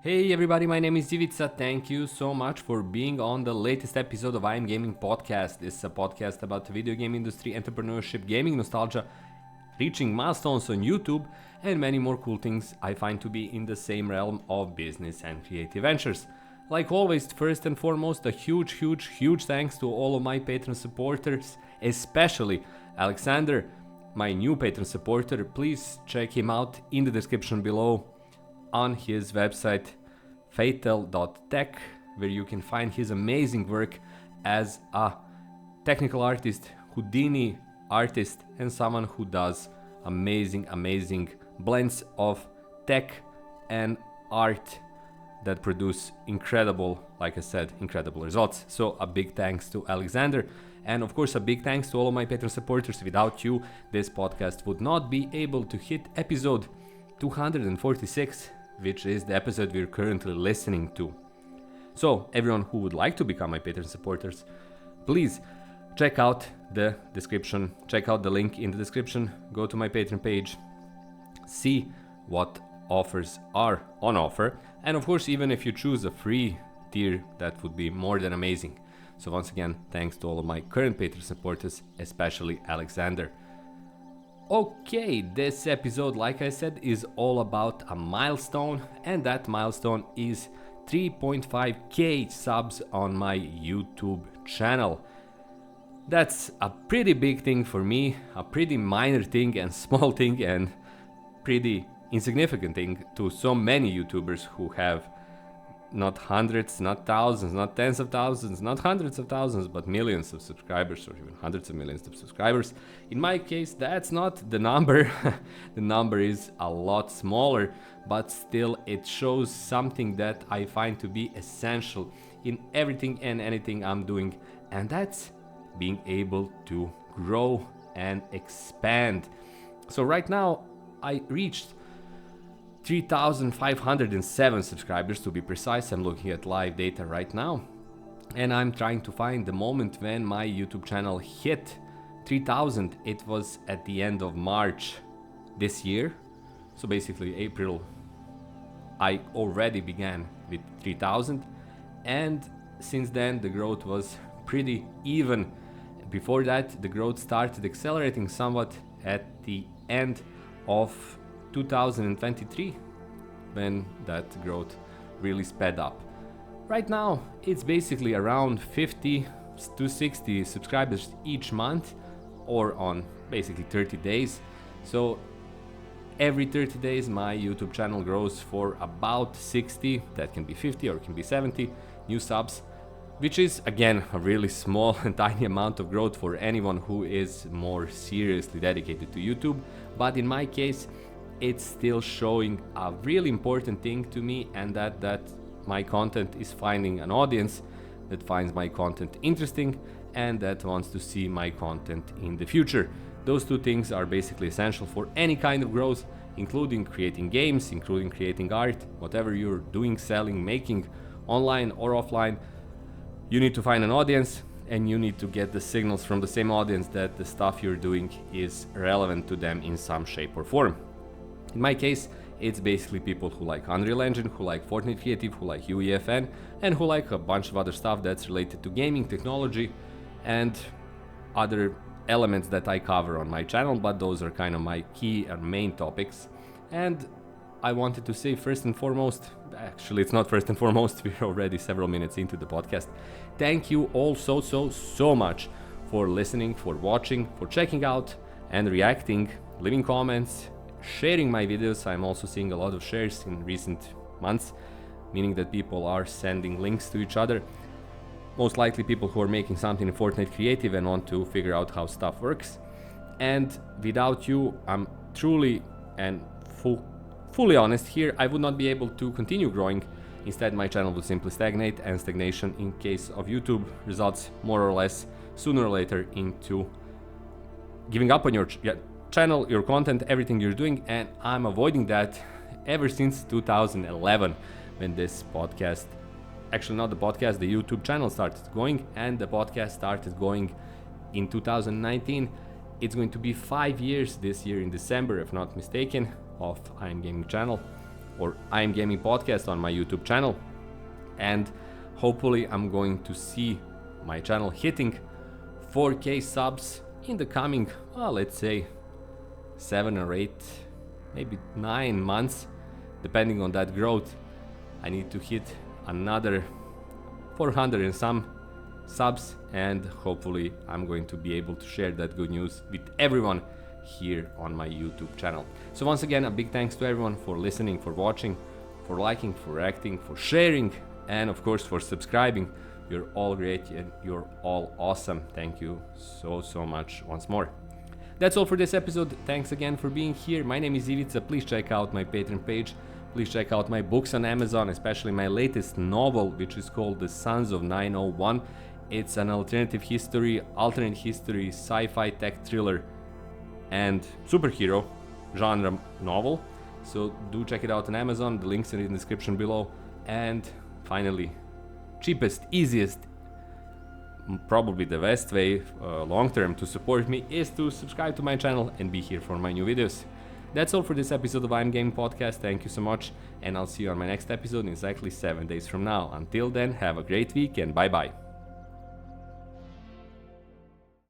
Hey everybody, my name is Ivica. Thank you so much for being on the latest episode of I Am Gaming Podcast. This is a podcast about the video game industry, entrepreneurship, gaming nostalgia, reaching milestones on YouTube, and many more cool things I find to be in the same realm of business and creative ventures. Like always, first and foremost, a huge thanks to all of my Patreon supporters, especially Alexander, my new Patreon supporter. Please check him out in the description below on his website fatal.tech, where you can find his amazing work as a technical artist, Houdini artist, and someone who does amazing blends of tech and art that produce incredible results. So a big thanks to Alexander, and of course a big thanks to all of my Patreon supporters. Without you, this podcast would not be able to hit episode 246, which is the episode we're currently listening to. So everyone who would like to become my Patreon supporters, please check out the description, check out the link in the description, go to my Patreon page, see what offers are on offer, and of course even if you choose a free tier, that would be more than amazing. So once again, thanks to all of my current Patreon supporters, especially Alexander. Okay, this episode, like I said, is all about a milestone, and that milestone is 3.5k subs on my YouTube channel. That's a pretty big thing for me, a pretty minor thing and small thing and pretty insignificant thing to so many YouTubers who have not hundreds, not thousands, not tens of thousands, not hundreds of thousands, but millions of subscribers, or even hundreds of millions of subscribers. In my case, that's not the number. The number is a lot smaller, but still it shows something that I find to be essential in everything and anything I'm doing, and that's being able to grow and expand. So right now I reached 3,507 subscribers to be precise. I'm looking at live data right now, and I'm trying to find the moment when my YouTube channel hit 3,000. It was at the end of March this year, so basically April I already began with 3,000, and since then the growth was pretty even. Before that, the growth started accelerating somewhat at the end of 2023, when that growth really sped up. Right now, it's basically around 50 to 60 subscribers each month, or on basically 30 days. So every 30 days, my YouTube channel grows for about 60, that can be 50 or it can be 70 new subs, which is again a really small and tiny amount of growth for anyone who is more seriously dedicated to YouTube. But in my case, it's still showing a really important thing to me, and that my content is finding an audience that finds my content interesting and that wants to see my content in the future. Those two things are basically essential for any kind of growth, including creating games, including creating art, whatever you're doing, selling, making, online or offline. You need to find an audience, and you need to get the signals from the same audience that the stuff you're doing is relevant to them in some shape or form. In my case, it's basically people who like Unreal Engine, who like Fortnite Creative, who like UEFN, and who like a bunch of other stuff that's related to gaming, technology, and other elements that I cover on my channel, but those are kind of my key and main topics. And I wanted to say first and foremost, actually it's not first and foremost, we're already several minutes into the podcast. Thank you all so much for listening, for watching, for checking out and reacting, leaving comments, sharing my videos. I'm also seeing a lot of shares in recent months, meaning that people are sending links to each other. Most likely people who are making something in Fortnite Creative and want to figure out how stuff works. And without you, I'm truly and fully honest here, I would not be able to continue growing. Instead, my channel would simply stagnate, and stagnation in case of YouTube results more or less sooner or later into giving up on your channel, your content, everything you're doing, and I'm avoiding that ever since 2011, when this podcast, actually not the podcast, the YouTube channel started going, and the podcast started going in 2019. It's going to be 5 years this year in December, if not mistaken, of I Am Gaming channel. or I Am Gaming Podcast on my YouTube channel. And hopefully I'm going to see my channel hitting 4K subs in the coming, let's say 7 or 8, maybe 9 months, depending on that growth. I need to hit another 400 and some subs, and hopefully I'm going to be able to share that good news with everyone here on my YouTube channel. So once again, a big thanks to everyone for listening, for watching, for liking, for reacting, for sharing, and of course for subscribing. You're all great and you're all awesome. Thank you so much once more. That's all for this episode. Thanks again for being here. My name is Ivica. Please check out my Patreon page. Please check out my books on Amazon, especially my latest novel, which is called The Sons of 901. It's an alternate history, sci-fi tech thriller, and superhero genre novel. So do check it out on Amazon. The links are in the description below. And finally, cheapest, easiest, probably the best way long term to support me is to subscribe to my channel and be here for my new videos. That's all for this episode of I'm Gaming Podcast. Thank you so much, and I'll see you on my next episode in exactly 7 days from now. Until then, have a great week and bye bye.